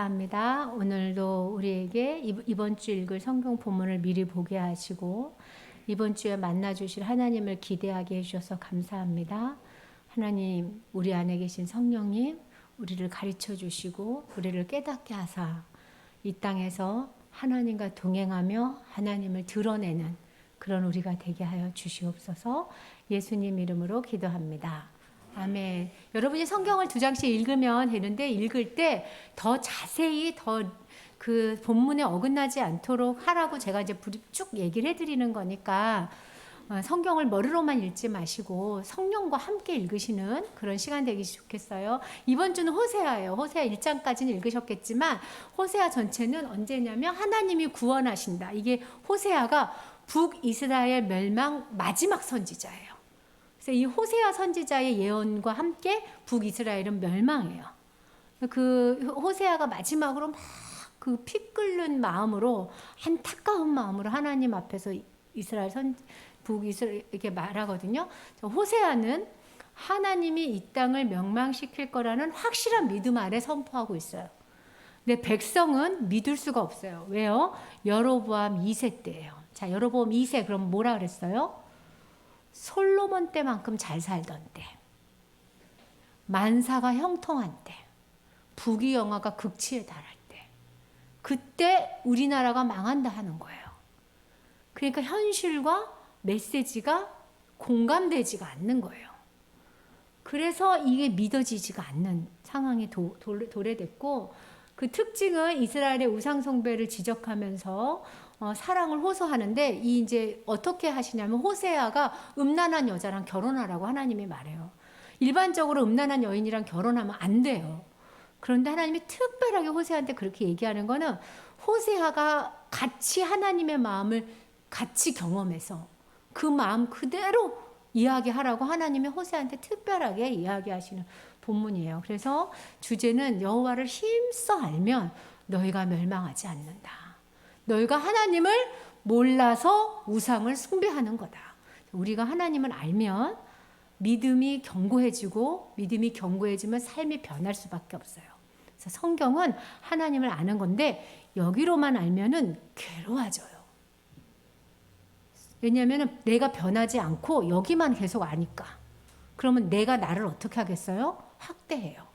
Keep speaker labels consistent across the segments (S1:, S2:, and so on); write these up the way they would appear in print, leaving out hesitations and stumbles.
S1: 합니다. 오늘도 우리에게 이번 주 읽을 성경 본문을 미리 보게 하시고 이번 주에 만나 주실 하나님을 기대하게 해주셔서 감사합니다. 하나님, 우리 안에 계신 성령님, 우리를 가르쳐 주시고 우리를 깨닫게 하사 이 땅에서 하나님과 동행하며 하나님을 드러내는 그런 우리가 되게 하여 주시옵소서. 예수님 이름으로 기도합니다. 아멘. 여러분이 성경을 2장씩 읽으면 되는데 읽을 때 더 자세히 더 그 본문에 어긋나지 않도록 하라고 제가 이제 쭉 얘기를 해드리는 거니까 성경을 머리로만 읽지 마시고 성령과 함께 읽으시는 그런 시간 되기 좋겠어요. 이번 주는 호세아예요. 호세아 1장까지는 읽으셨겠지만 호세아 전체는 언제냐면 하나님이 구원하신다. 이게 호세아가 북이스라엘 멸망 마지막 선지자예요. 그래서 이 호세아 선지자의 예언과 함께 북이스라엘은 멸망해요. 그 호세아가 마지막으로 막 그 피 끓는 마음으로 안타까운 마음으로 하나님 앞에서 북이스라엘 이렇게 말하거든요. 호세아는 하나님이 이 땅을 멸망시킬 거라는 확실한 믿음 아래 선포하고 있어요. 근데 백성은 믿을 수가 없어요. 왜요? 여로보암 2세 때예요. 자, 여로보암 2세 그럼 뭐라 그랬어요? 솔로몬 때만큼 잘 살던 때, 만사가 형통한 때, 부귀영화가 극치에 달할 때, 그때 우리나라가 망한다 하는 거예요. 그러니까 현실과 메시지가 공감되지가 않는 거예요. 그래서 이게 믿어지지가 않는 상황이 도래됐고, 그 특징은 이스라엘의 우상 숭배를 지적하면서 사랑을 호소하는데, 이 이제 어떻게 하시냐면 호세아가 음란한 여자랑 결혼하라고 하나님이 말해요. 일반적으로 음란한 여인이랑 결혼하면 안 돼요. 그런데 하나님이 특별하게 호세아한테 그렇게 얘기하는 거는 호세아가 같이 하나님의 마음을 같이 경험해서 그 마음 그대로 이야기하라고 하나님이 호세아한테 특별하게 이야기하시는 본문이에요. 그래서 주제는 여호와를 힘써 알면 너희가 멸망하지 않는다. 너희가 하나님을 몰라서 우상을 숭배하는 거다. 우리가 하나님을 알면 믿음이 견고해지고 믿음이 견고해지면 삶이 변할 수밖에 없어요. 그래서 성경은 하나님을 아는 건데 여기로만 알면은 괴로워져요. 왜냐하면 내가 변하지 않고 여기만 계속 아니까. 그러면 내가 나를 어떻게 하겠어요? 학대해요.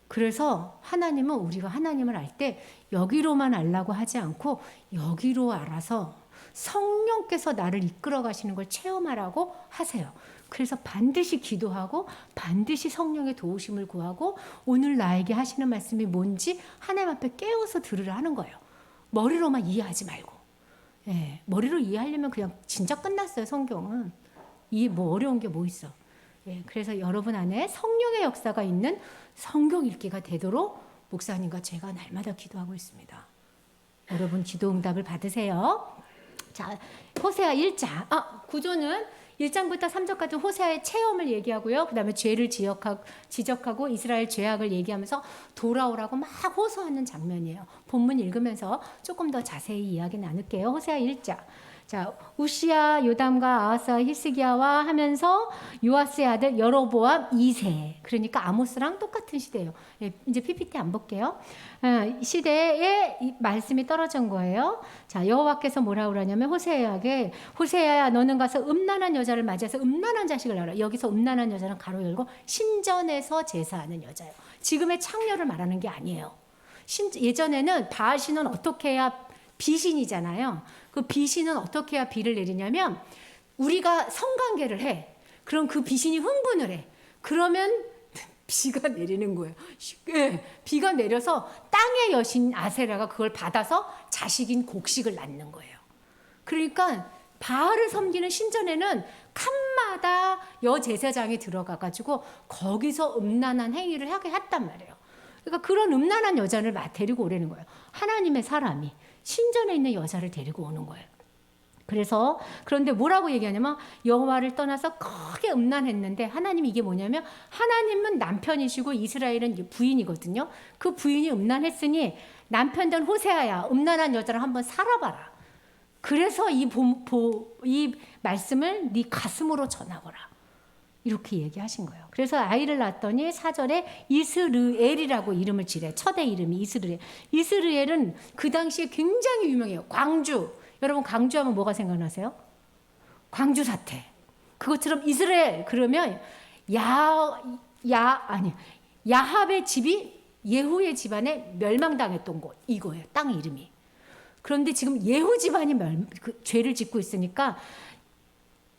S1: 그래서 하나님은 우리가 하나님을 알 때 여기로만 알라고 하지 않고 여기로 알아서 성령께서 나를 이끌어 가시는 걸 체험하라고 하세요. 그래서 반드시 기도하고 반드시 성령의 도우심을 구하고 오늘 나에게 하시는 말씀이 뭔지 하나님 앞에 깨워서 들으라 하는 거예요. 머리로만 이해하지 말고. 예, 머리로 이해하려면 그냥 진짜 끝났어요. 성경은. 이게 뭐 어려운 게 뭐 있어. 예, 그래서 여러분 안에 성령의 역사가 있는 성경 읽기가 되도록 목사님과 제가 날마다 기도하고 있습니다. 여러분 기도 응답을 받으세요. 자, 호세아 1장. 구조는 1장부터 3장까지 호세아의 체험을 얘기하고요. 그 다음에 죄를 지적하고 이스라엘 죄악을 얘기하면서 돌아오라고 막 호소하는 장면이에요. 본문 읽으면서 조금 더 자세히 이야기 나눌게요. 호세아 1장. 자, 우시야, 요담과 아하스와 히스기야와 하면서 요아스의 아들 여로보암 2세. 그러니까 아모스랑 똑같은 시대예요. 예, 이제 PPT 안 볼게요. 시대에 이 말씀이 떨어진 거예요. 자, 여호와께서 뭐라고 그러냐면 호세아에게 호세아야 너는 가서 음란한 여자를 맞이해서 음란한 자식을 낳아라. 여기서 음란한 여자는 가로 열고 신전에서 제사하는 여자예요. 지금의 창녀를 말하는 게 아니에요. 예전에는 바알신은 어떻게 해야 비신이잖아요. 그 비신은 어떻게 해야 비를 내리냐면 우리가 성관계를 해. 그럼 그 비신이 흥분을 해. 그러면 비가 내리는 거예요. 비가 내려서 땅의 여신 아세라가 그걸 받아서 자식인 곡식을 낳는 거예요. 그러니까 바알을 섬기는 신전에는 칸마다 여제사장이 들어가가지고 거기서 음란한 행위를 하게 했단 말이에요. 그러니까 그런 음란한 여자를 데리고 오라는 거예요. 하나님의 사람이 신전에 있는 여자를 데리고 오는 거예요. 그래서 그런데 뭐라고 얘기하냐면 여호와를 떠나서 크게 음란했는데 하나님이 이게 뭐냐면 하나님은 남편이시고 이스라엘은 부인이거든요. 그 부인이 음란했으니 남편 된 호세아야 음란한 여자를 한번 살아봐라. 그래서 이 말씀을 네 가슴으로 전하거라. 이렇게 얘기하신 거예요. 그래서 아이를 낳았더니 4절에 이스르엘이라고 이름을 지래. 첫애 이름이 이스르엘. 이스르엘은 그 당시에 굉장히 유명해요. 광주. 여러분 광주하면 뭐가 생각나세요? 광주 사태. 그것처럼 이스라엘 그러면 야합의 집이 예후의 집안에 멸망당했던 곳 이거예요. 땅 이름이. 그런데 지금 예후 집안이 죄를 짓고 있으니까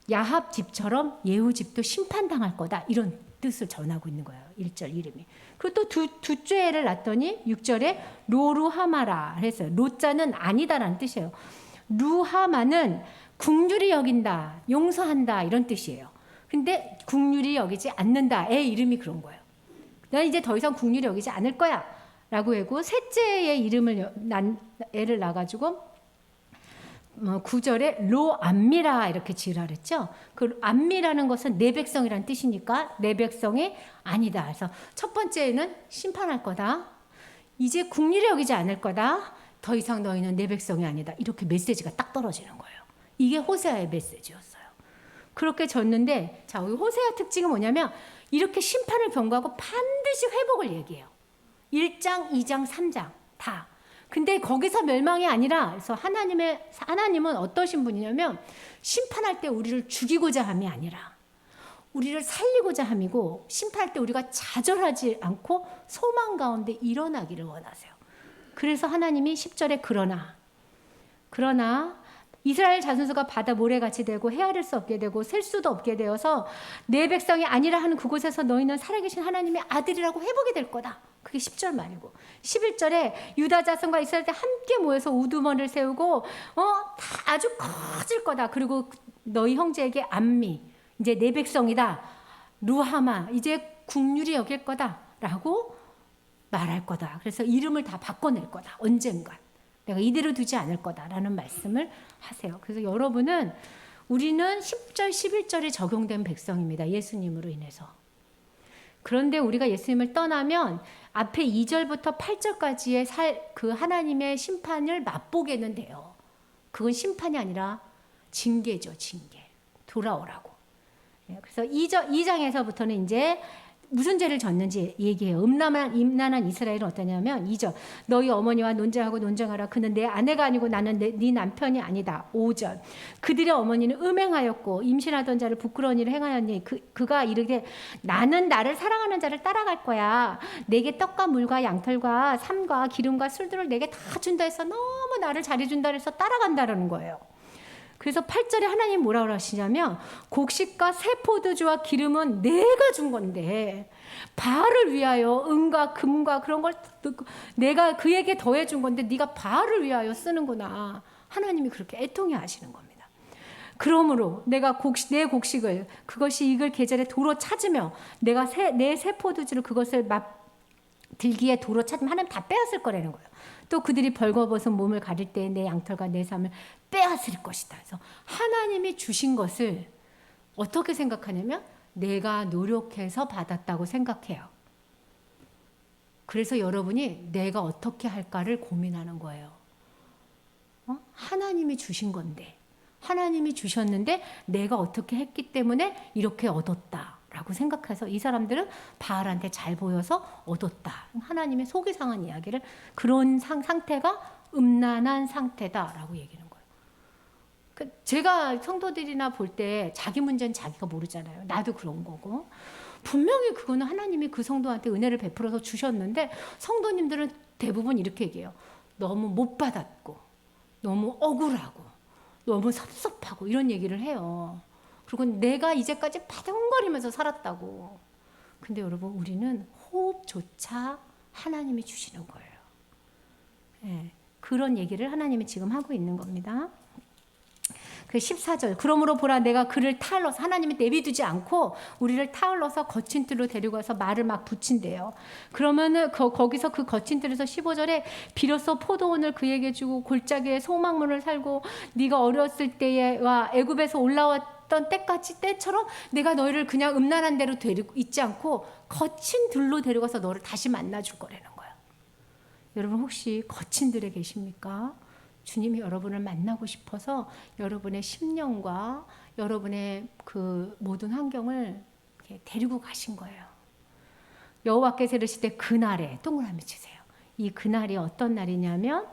S1: 야합 집처럼 예후 집도 심판당할 거다. 이런 뜻을 전하고 있는 거예요. 1절 이름이. 그리고 또 둘째 애를 낳았더니 6절에 로루하마라 했어요. 로자는 아니다라는 뜻이에요. 루하마는 긍휼히 여긴다, 용서한다 이런 뜻이에요. 근데 긍휼히 여기지 않는다. 애 이름이 그런 거예요. 난 이제 더 이상 긍휼히 여기지 않을 거야 라고 하고 셋째의 이름을 애를 낳아가지고 9절에 로암미라 이렇게 지으라 그랬죠. 그 암미라는 것은 내 백성이라는 뜻이니까 내 백성이 아니다. 그래서 첫 번째는 심판할 거다. 이제 긍휼히 여기지 않을 거다. 더 이상 너희는 내 백성이 아니다. 이렇게 메시지가 딱 떨어지는 거예요. 이게 호세아의 메시지였어요. 그렇게 졌는데 자, 우리 호세아 특징은 뭐냐면 이렇게 심판을 경고하고 반드시 회복을 얘기해요. 1장, 2장, 3장 다. 근데 거기서 멸망이 아니라 그래서 하나님은 어떠신 분이냐면 심판할 때 우리를 죽이고자 함이 아니라 우리를 살리고자 함이고 심판할 때 우리가 좌절하지 않고 소망 가운데 일어나기를 원하세요. 그래서 하나님이 10절에 그러나 이스라엘 자손수가 바다 모래같이 되고 헤아릴 수 없게 되고 셀 수도 없게 되어서 내 백성이 아니라 하는 그곳에서 너희는 살아계신 하나님의 아들이라고 회복이 될 거다. 그게 10절 말이고 11절에 유다 자손과 이스라엘 때 함께 모여서 우두머리를 세우고 다 아주 커질 거다. 그리고 너희 형제에게 암미 이제 내 백성이다. 루하마 이제 긍휼히 여길 거다라고 말할 거다. 그래서 이름을 다 바꿔낼 거다. 언젠가 내가 이대로 두지 않을 거다라는 말씀을 하세요. 그래서 여러분은 우리는 10절 11절에 적용된 백성입니다. 예수님으로 인해서. 그런데 우리가 예수님을 떠나면 앞에 2절부터 8절까지의 그 하나님의 심판을 맛보게는 돼요. 그건 심판이 아니라 징계죠. 징계. 돌아오라고. 그래서 2장에서부터는 이제 무슨 죄를 졌는지 얘기해요. 음란한 이스라엘은 어떠냐면 2절 너희 어머니와 논쟁하고 논쟁하라. 그는 내 아내가 아니고 나는 네 남편이 아니다. 5절 그들의 어머니는 음행하였고 임신하던 자를 부끄러운 일을 행하였니 그가 이르되 나는 나를 사랑하는 자를 따라갈 거야. 내게 떡과 물과 양털과 삶과 기름과 술들을 내게 다 준다 해서 너무 나를 잘해준다 해서 따라간다라는 거예요. 그래서 8절에 하나님 뭐라고 하시냐면 곡식과 새 포도주와 기름은 내가 준 건데 바알을 위하여 은과 금과 그런 걸 내가 그에게 더해 준 건데 네가 바알을 위하여 쓰는구나. 하나님이 그렇게 애통해 하시는 겁니다. 그러므로 내가 내 곡식을 그것이 익을 계절에 도로 찾으며 내가 내 새 포도주를 그것을 들기에 도로 찾으면 하나님 다 빼앗을 거라는 거예요. 또 그들이 벌거벗은 몸을 가릴 때에 내 양털과 내 삶을 빼앗을 것이다. 그래서 하나님이 주신 것을 어떻게 생각하냐면 내가 노력해서 받았다고 생각해요. 그래서 여러분이 내가 어떻게 할까를 고민하는 거예요. 하나님이 주신 건데 하나님이 주셨는데 내가 어떻게 했기 때문에 이렇게 얻었다라고 생각해서 이 사람들은 바알한테 잘 보여서 얻었다. 하나님의 속이 상한 이야기를 그런 상태가 음란한 상태다라고 얘기하는 거예요. 제가 성도들이나 볼 때 자기 문제는 자기가 모르잖아요. 나도 그런 거고. 분명히 그거는 하나님이 그 성도한테 은혜를 베풀어서 주셨는데 성도님들은 대부분 이렇게 얘기해요. 너무 못 받았고 너무 억울하고 너무 섭섭하고 이런 얘기를 해요. 그리고 내가 이제까지 바둥거리면서 살았다고. 근데 여러분 우리는 호흡조차 하나님이 주시는 거예요. 네, 그런 얘기를 하나님이 지금 하고 있는 겁니다. 그 14절 그러므로 보라 내가 그를 타일러서 하나님이 내비두지 않고 우리를 타일러서 거친 뜰로 데리고 와서 말을 막 붙인대요. 그러면은 거기서 그 거친 뜰에서 15절에 비로소 포도원을 그에게 주고 골짜기에 소망문을 살고 네가 어렸을 때와 애굽에서 올라왔던 때처럼 내가 너희를 그냥 음란한 대로 데리고 있지 않고 거친 들로 데려가서 너를 다시 만나줄 거라는 거예요. 여러분 혹시 거친 들에 계십니까? 주님이 여러분을 만나고 싶어서 여러분의 심령과 여러분의 그 모든 환경을 이렇게 데리고 가신 거예요. 여호와께서 이르시되 그날에 동그라미 치세요. 이 그날이 어떤 날이냐면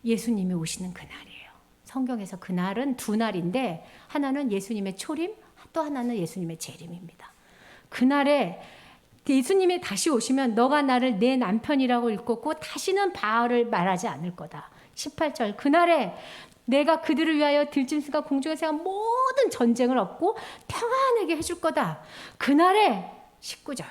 S1: 예수님이 오시는 그날이에요. 성경에서 그날은 두 날인데 하나는 예수님의 초림, 또 하나는 예수님의 재림입니다. 그날에 예수님이 다시 오시면 너가 나를 내 남편이라고 일컫고 다시는 바알을 말하지 않을 거다. 18절 그날에 내가 그들을 위하여 들짐승과 공중에서 모든 전쟁을 얻고 평안하게 해줄 거다. 그날에 19절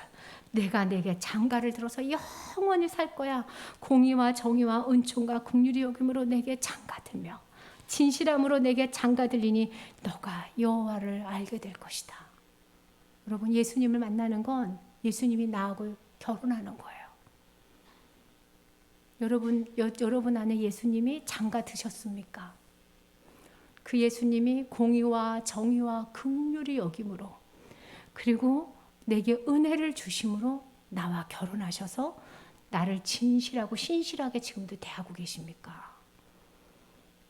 S1: 내가 내게 장가를 들어서 영원히 살 거야. 공의와 정의와 은총과 긍휼이 여김으로 내게 장가들며 진실함으로 내게 장가들리니 너가 여호와를 알게 될 것이다. 여러분 예수님을 만나는 건 예수님이 나하고 결혼하는 거예요. 여러분 안에 예수님이 장가 드셨습니까? 그 예수님이 공의와 정의와 긍휼이 여김으로 그리고 내게 은혜를 주심으로 나와 결혼하셔서 나를 진실하고 신실하게 지금도 대하고 계십니까?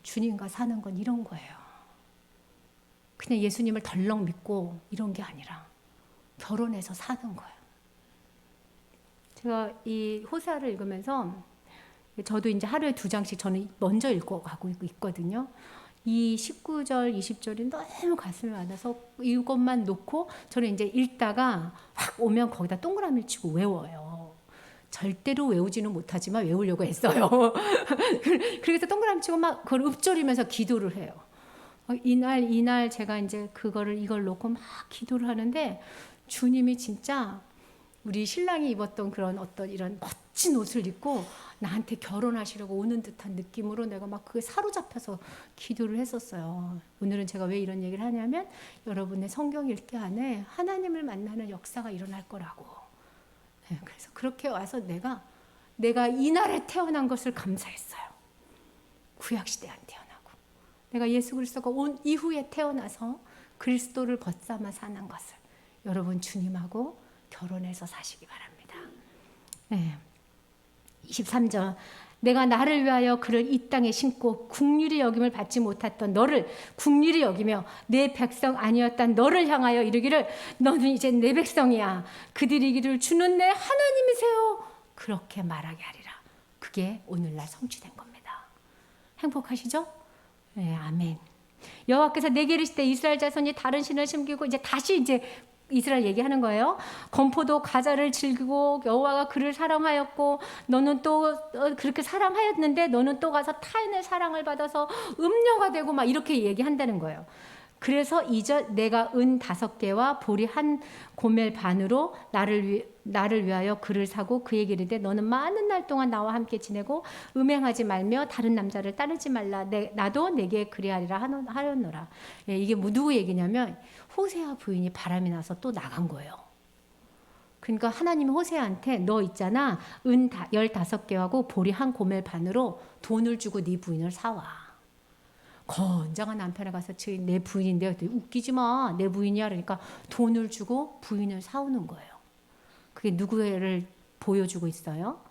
S1: 주님과 사는 건 이런 거예요. 그냥 예수님을 덜렁 믿고 이런 게 아니라 결혼해서 사는 거예요. 제가 이 호세아를 읽으면서 저도 이제 하루에 2장씩 저는 먼저 읽어가고 있거든요. 이 19절, 20절이 너무 가슴에 와닿아서 이것만 놓고 저는 이제 읽다가 확 오면 거기다 동그라미를 치고 외워요. 절대로 외우지는 못하지만 외우려고 했어요. 그래서 동그라미 치고 막 그걸 읊조리면서 기도를 해요. 이날 제가 이제 이걸 놓고 막 기도를 하는데 주님이 진짜 우리 신랑이 입었던 그런 어떤 이런 멋진 옷을 입고 나한테 결혼하시려고 오는 듯한 느낌으로 내가 막 그게 사로잡혀서 기도를 했었어요. 오늘은 제가 왜 이런 얘기를 하냐면 여러분의 성경 읽기 안에 하나님을 만나는 역사가 일어날 거라고. 네, 그래서 그렇게 와서 내가 이날에 태어난 것을 감사했어요. 구약시대 안 태어나고 내가 예수 그리스도가 온 이후에 태어나서 그리스도를 벗삼아 사는 것을 여러분 주님하고 결혼해서 사시기 바랍니다. 네. 23절 내가 나를 위하여 그를 이 땅에 심고 긍휼히 여김을 받지 못했던 너를 긍휼히 여기며 내 백성 아니었단 너를 향하여 이르기를 너는 이제 내 백성이야. 그들이 이르기를 주는 내 하나님이세요. 그렇게 말하게 하리라. 그게 오늘날 성취된 겁니다. 행복하시죠? 네, 아멘. 여호와께서 내게 이르시되 이스라엘 자손이 다른 신을 섬기고 다시 이스라엘 얘기하는 거예요. 건포도 가자를 즐기고 여호와가 그를 사랑하였고 너는 또 그렇게 사랑하였는데 너는 또 가서 타인의 사랑을 받아서 음녀가 되고 막 이렇게 얘기한다는 거예요. 그래서 2절 내가 은 5개와 보리 한 고멜 반으로 나를 위하여 그를 사고 그에게 이르되 너는 많은 날 동안 나와 함께 지내고 음행하지 말며 다른 남자를 따르지 말라. 나도 내게 그리하리라 하였노라. 예, 이게 누구 얘기냐면 호세아 부인이 바람이 나서 또 나간 거예요. 그러니까 하나님이 호세아한테 너 있잖아 은 15개하고 보리 한 고멜 반으로 돈을 주고 네 부인을 사와. 건장한 남편에 가서 내 부인인데 웃기지 마. 내 부인이야. 그러니까 돈을 주고 부인을 사오는 거예요. 그게 누구를 보여주고 있어요?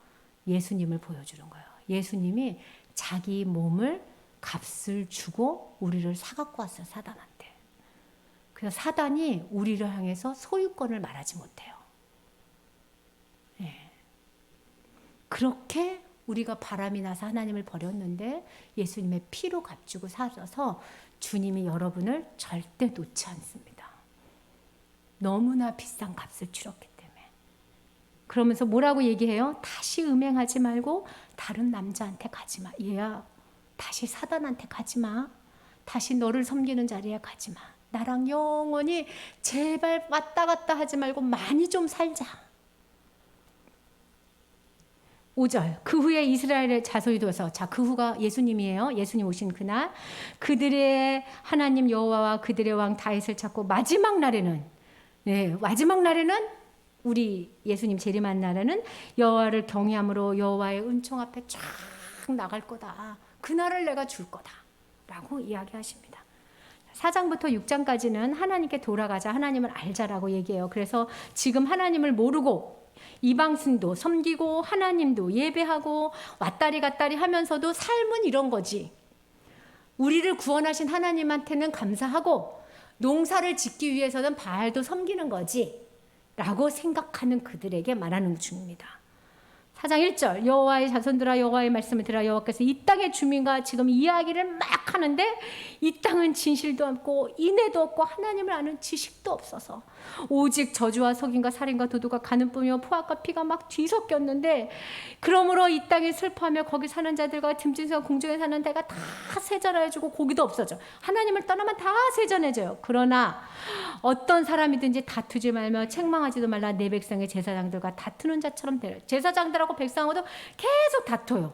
S1: 예수님을 보여주는 거예요. 예수님이 자기 몸을 값을 주고 우리를 사갖고 왔어요. 사단한테. 그래서 사단이 우리를 향해서 소유권을 말하지 못해요. 네. 그렇게 우리가 바람이 나서 하나님을 버렸는데 예수님의 피로 값주고 살아서 주님이 여러분을 절대 놓지 않습니다. 너무나 비싼 값을 치렀기 때문에. 그러면서 뭐라고 얘기해요? 다시 음행하지 말고 다른 남자한테 가지 마. 얘야 다시 사단한테 가지 마. 다시 너를 섬기는 자리에 가지 마. 나랑 영원히 제발 왔다 갔다 하지 말고 많이 좀 살자. 5절 그 후에 이스라엘의 자손이 되어서 그 후가 예수님이에요. 예수님 오신 그날 그들의 하나님 여호와와 그들의 왕 다윗을 찾고 마지막 날에는 우리 예수님 재림한 날에는 여호와를 경외함으로 여호와의 은총 앞에 쫙 나갈 거다. 그날을 내가 줄 거다 라고 이야기하십니다. 4장부터 6장까지는 하나님께 돌아가자 하나님을 알자라고 얘기해요. 그래서 지금 하나님을 모르고 이방신도 섬기고 하나님도 예배하고 왔다리 갔다리 하면서도 삶은 이런 거지. 우리를 구원하신 하나님한테는 감사하고 농사를 짓기 위해서는 바알도 섬기는 거지 라고 생각하는 그들에게 말하는 중입니다. 4장 1절 여호와의 자손들아 여호와의 말씀을 들으라. 여호와께서 이 땅의 주민과 지금 이야기를 막 하는데 이 땅은 진실도 없고 인애도 없고 하나님을 아는 지식도 없어서 오직 저주와 속임과 살인과 도둑과 간음뿐이요 포악과 피가 막 뒤섞였는데 그러므로 이 땅에 슬퍼하며 거기 사는 자들과 듬진성 공중에 사는 데가 다 세전해지고 고기도 없어져. 하나님을 떠나면 다 세전해져요. 그러나 어떤 사람이든지 다투지 말며 책망하지도 말라. 내 백성의 제사장들과 다투는 자처럼 되라. 제사장들하고 백성하고도 계속 다퉈요.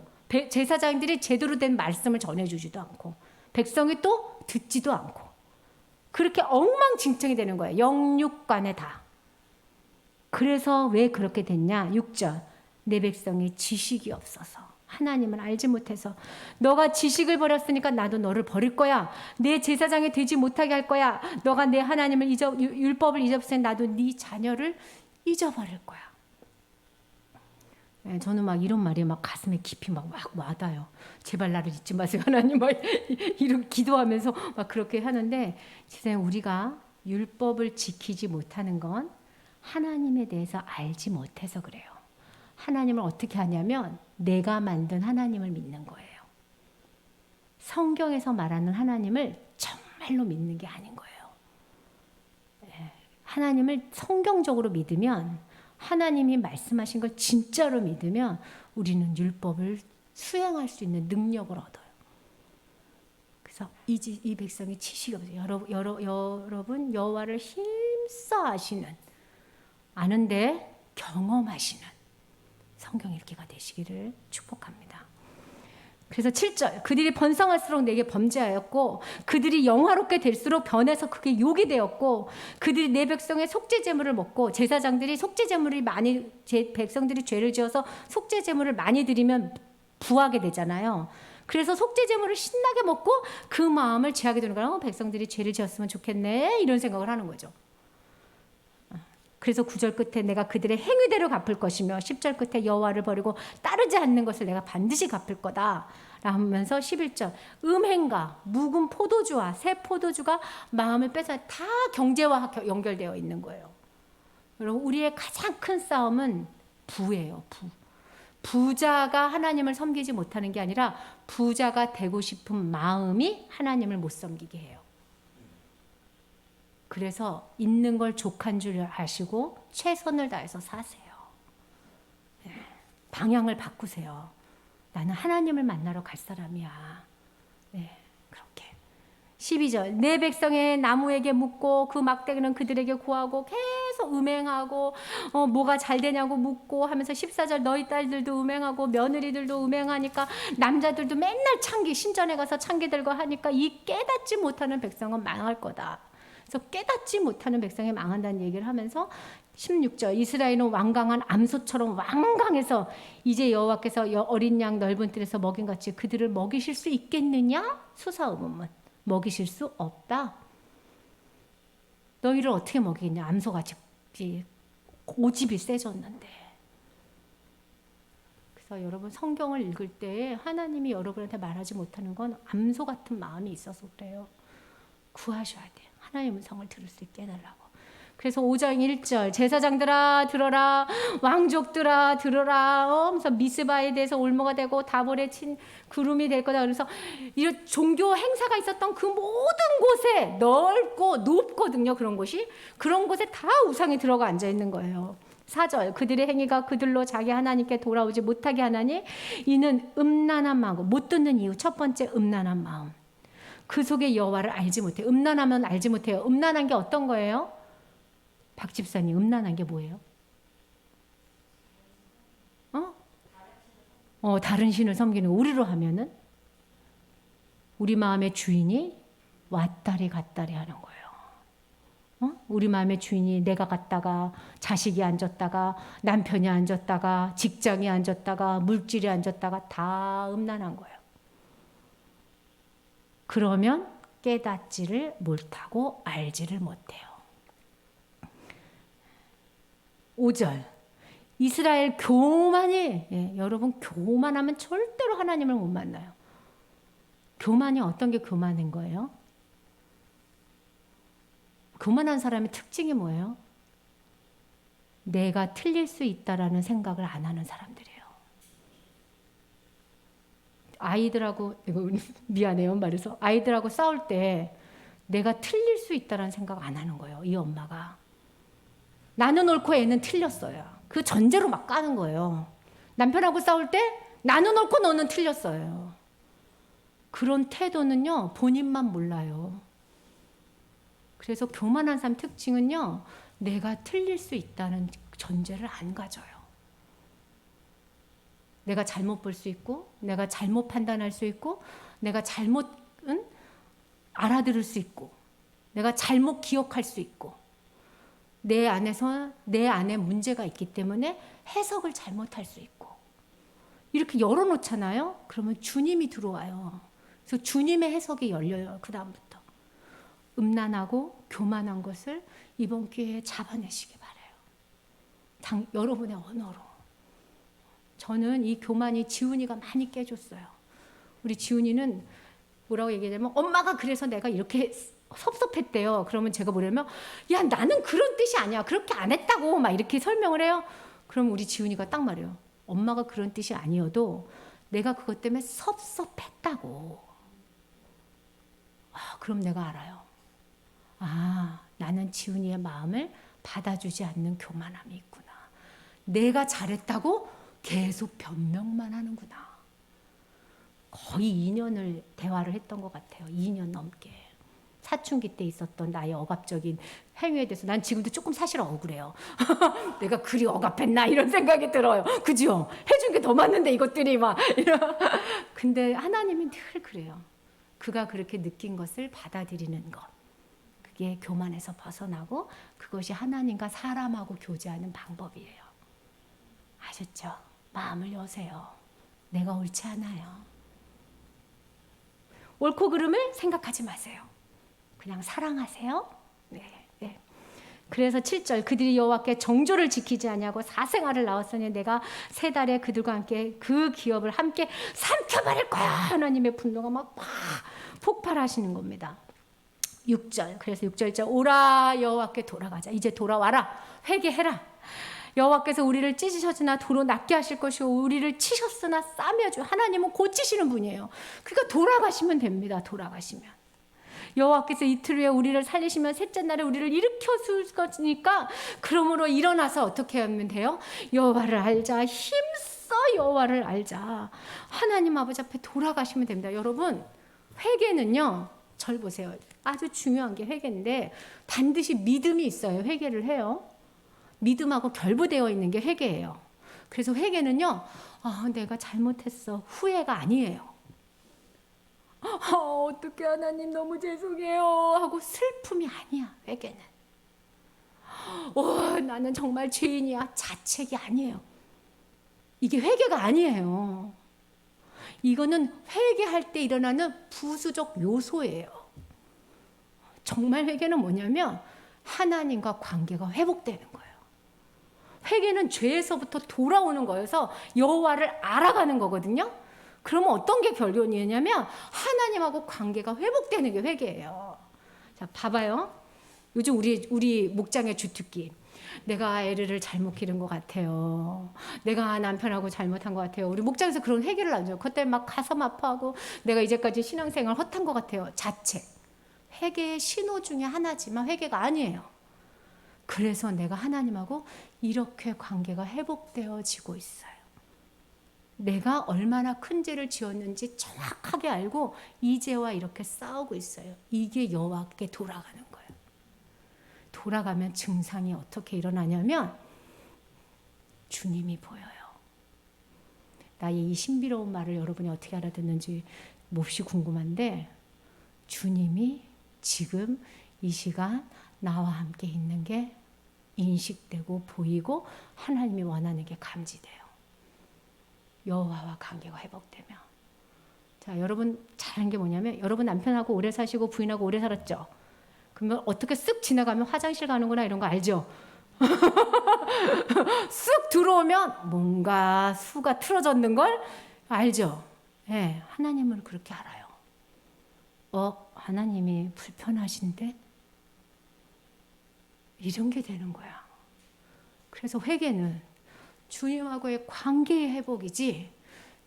S1: 제사장들이 제대로 된 말씀을 전해주지도 않고 백성이 또 듣지도 않고 그렇게 엉망진창이 되는 거예요. 영육간에 다. 그래서 왜 그렇게 됐냐? 6절 내 백성이 지식이 없어서 하나님을 알지 못해서 너가 지식을 버렸으니까 나도 너를 버릴 거야. 내 제사장이 되지 못하게 할 거야. 너가 내 하나님을 율법을 잊었으니 나도 네 자녀를 잊어버릴 거야. 네, 저는 막 이런 말이 막 가슴에 깊이 막 와닿아요. 제발 나를 잊지 마세요 하나님. 막 이렇게 기도하면서 막 그렇게 하는데 세상에 우리가 율법을 지키지 못하는 건 하나님에 대해서 알지 못해서 그래요. 하나님을 어떻게 하냐면 내가 만든 하나님을 믿는 거예요. 성경에서 말하는 하나님을 정말로 믿는 게 아닌 거예요. 하나님을 성경적으로 믿으면 하나님이 말씀하신 걸 진짜로 믿으면 우리는 율법을 수행할 수 있는 능력을 얻어요. 그래서 이 백성이 지식이 없어요. 여러분 여호와를 힘써 아시는 아는데 경험하시는 성경 읽기가 되시기를 축복합니다. 그래서 7절 그들이 번성할수록 내게 범죄하였고 그들이 영화롭게 될수록 변해서 그게 욕이 되었고 그들이 내 백성의 속죄 제물을 먹고 제사장들이 속죄 제물이 많이 백성들이 죄를 지어서 속죄 제물을 많이 드리면 부하게 되잖아요. 그래서 속죄 제물을 신나게 먹고 그 마음을 제하게 되는 거예요. 백성들이 죄를 지었으면 좋겠네 이런 생각을 하는 거죠. 그래서 9절 끝에 내가 그들의 행위대로 갚을 것이며 10절 끝에 여호와를 버리고 따르지 않는 것을 내가 반드시 갚을 거다 라면서 11절 음행과 묵은 포도주와 새 포도주가 마음을 뺏어 다 경제와 연결되어 있는 거예요. 여러분 우리의 가장 큰 싸움은 부예요. 부자가 하나님을 섬기지 못하는 게 아니라 부자가 되고 싶은 마음이 하나님을 못 섬기게 해요. 그래서 있는 걸 족한 줄 아시고 최선을 다해서 사세요. 방향을 바꾸세요. 나는 하나님을 만나러 갈 사람이야. 그렇게. 12절 내 백성의 나무에게 묻고 그 막대기는 그들에게 구하고 계속 음행하고 뭐가 잘 되냐고 묻고 하면서 14절 너희 딸들도 음행하고 며느리들도 음행하니까 남자들도 맨날 창기 신전에 가서 창기들고 하니까 이 깨닫지 못하는 백성은 망할 거다. 그래서 깨닫지 못하는 백성이 망한다는 얘기를 하면서 16절 이스라엘은 완강한 암소처럼 완강해서 이제 여호와께서 어린 양 넓은 뜰에서 먹인같이 그들을 먹이실 수 있겠느냐? 수사의문문. 먹이실 수 없다. 너희를 어떻게 먹이겠냐? 암소같이 고집이 세졌는데. 그래서 여러분 성경을 읽을 때 하나님이 여러분한테 말하지 못하는 건 암소 같은 마음이 있어서 그래요. 구하셔야 돼요. 하나님의 음성을 들을 수 있게 해달라고. 그래서 5장 1절 제사장들아 들어라 왕족들아 들어라 그래서 미스바에 대해서 올무가 되고 다볼에 친 구름이 될 거다. 그래서 이런 종교 행사가 있었던 그 모든 곳에 넓고 높거든요. 그런 곳이. 그런 곳에 다 우상이 들어가 앉아 있는 거예요. 4절 그들의 행위가 그들로 자기 하나님께 돌아오지 못하게 하나니 이는 음란한 마음. 못 듣는 이유 첫 번째 음란한 마음. 그 속에 여호와를 알지 못해. 음란하면 알지 못해요. 음란한 게 어떤 거예요? 박 집사님 음란한 게 뭐예요? 다른 신을 섬기는 우리로 하면은 우리 마음의 주인이 왔다리 갔다리 하는 거예요. 우리 마음의 주인이 내가 갔다가 자식이 앉았다가 남편이 앉았다가 직장이 앉았다가 물질이 앉았다가 다 음란한 거예요. 그러면 깨닫지를 못하고 알지를 못해요. 5절 이스라엘 교만이 여러분 교만하면 절대로 하나님을 못 만나요. 교만이 어떤 게 교만인 거예요? 교만한 사람의 특징이 뭐예요? 내가 틀릴 수 있다라는 생각을 안 하는 사람들이에요. 아이들하고, 이거 미안해요 말해서, 아이들하고 싸울 때 내가 틀릴 수 있다라는 생각 안 하는 거예요. 이 엄마가. 나는 옳고 애는 틀렸어요. 그 전제로 막 까는 거예요. 남편하고 싸울 때 나는 옳고 너는 틀렸어요. 그런 태도는요, 본인만 몰라요. 그래서 교만한 사람 특징은요, 내가 틀릴 수 있다는 전제를 안 가져요. 내가 잘못 볼 수 있고, 내가 잘못 판단할 수 있고, 내가 잘못은 알아들을 수 있고, 내가 잘못 기억할 수 있고, 내 안에 문제가 있기 때문에 해석을 잘못할 수 있고, 이렇게 열어놓잖아요. 그러면 주님이 들어와요. 그래서 주님의 해석이 열려요. 그 다음부터 음란하고 교만한 것을 이번 기회에 잡아내시기 바라요. 여러분의 언어로. 저는 이 교만이 지훈이가 많이 깨줬어요. 우리 지훈이는 뭐라고 얘기하냐면 엄마가 그래서 내가 이렇게 섭섭했대요. 그러면 제가 뭐냐면 야 나는 그런 뜻이 아니야. 그렇게 안 했다고 막 이렇게 설명을 해요. 그럼 우리 지훈이가 딱 말해요. 엄마가 그런 뜻이 아니어도 내가 그것 때문에 섭섭했다고. 그럼 내가 알아요. 나는 지훈이의 마음을 받아주지 않는 교만함이 있구나. 내가 잘했다고 계속 변명만 하는구나. 거의 2년을 대화를 했던 것 같아요. 2년 넘게. 사춘기 때 있었던 나의 억압적인 행위에 대해서 난 지금도 조금 사실 억울해요. 내가 그리 억압했나 이런 생각이 들어요. 그죠? 해준 게 더 많은데 이것들이 막 근데 하나님이 늘 그래요. 그가 그렇게 느낀 것을 받아들이는 것. 그게 교만에서 벗어나고 그것이 하나님과 사람하고 교제하는 방법이에요. 아셨죠? 마음을 여세요. 내가 옳지 않아요. 옳고 그름을 생각하지 마세요. 그냥 사랑하세요. 네. 그래서 7절 그들이 여호와께 정조를 지키지 아니하고 사생활을 나왔으니 내가 3달에 그들과 함께 그 기업을 함께 삼켜버릴 거야. 하나님의 분노가 막 폭발하시는 겁니다. 6절 그래서 6절째 오라 여호와께 돌아가자. 이제 돌아와라. 회개해라. 여호와께서 우리를 찢으셨으나 도로 낫게 하실 것이고 우리를 치셨으나 싸매주. 하나님은 고치시는 분이에요. 그러니까 돌아가시면 됩니다. 돌아가시면. 여호와께서 이틀 후에 우리를 살리시면 셋째 날에 우리를 일으켜 주시니까 그러므로 일어나서 어떻게 하면 돼요? 여호와를 알자. 힘써 여호와를 알자. 하나님 아버지 앞에 돌아가시면 됩니다. 여러분 회개는요. 절 보세요. 아주 중요한 게 회개인데 반드시 믿음이 있어요. 회개를 해요. 믿음하고 결부되어 있는 게 회개예요. 그래서 회개는요. 내가 잘못했어. 후회가 아니에요. 어떻게 하나님 너무 죄송해요 하고 슬픔이 아니야. 회개는 나는 정말 죄인이야 자책이 아니에요. 이게 회개가 아니에요. 이거는 회개할 때 일어나는 부수적 요소예요. 정말 회개는 뭐냐면 하나님과 관계가 회복되는 거예요. 회개는 죄에서부터 돌아오는 거여서 여호와를 알아가는 거거든요. 그러면 어떤 게 결론이냐면 하나님하고 관계가 회복되는 게 회개예요. 자, 봐봐요. 요즘 우리 목장의 주특기. 내가 애를 잘못 기른 것 같아요. 내가 남편하고 잘못한 것 같아요. 우리 목장에서 그런 회개를 안 줘요. 그때 막 가슴 아파하고 내가 이제까지 신앙생활 헛한 것 같아요. 자책. 회개의 신호 중에 하나지만 회개가 아니에요. 그래서 내가 하나님하고 이렇게 관계가 회복되어지고 있어요. 내가 얼마나 큰 죄를 지었는지 정확하게 알고 이제와 이렇게 싸우고 있어요. 이게 여호와께 돌아가는 거예요. 돌아가면 증상이 어떻게 일어나냐면 주님이 보여요. 나의 이 신비로운 말을 여러분이 어떻게 알아듣는지 몹시 궁금한데 주님이 지금 이 시간 나와 함께 있는 게 인식되고 보이고 하나님이 원하는 게 감지돼요. 여호와와 관계가 회복되며. 자, 여러분 잘하는 게 뭐냐면 여러분 남편하고 오래 사시고 부인하고 오래 살았죠? 그러면 어떻게 쓱 지나가면 화장실 가는구나 이런 거 알죠? 쓱 들어오면 뭔가 수가 틀어졌는 걸 알죠? 네, 하나님을 그렇게 알아요. 하나님이 불편하신데? 이런 게 되는 거야. 그래서 회개는 주님하고의 관계의 회복이지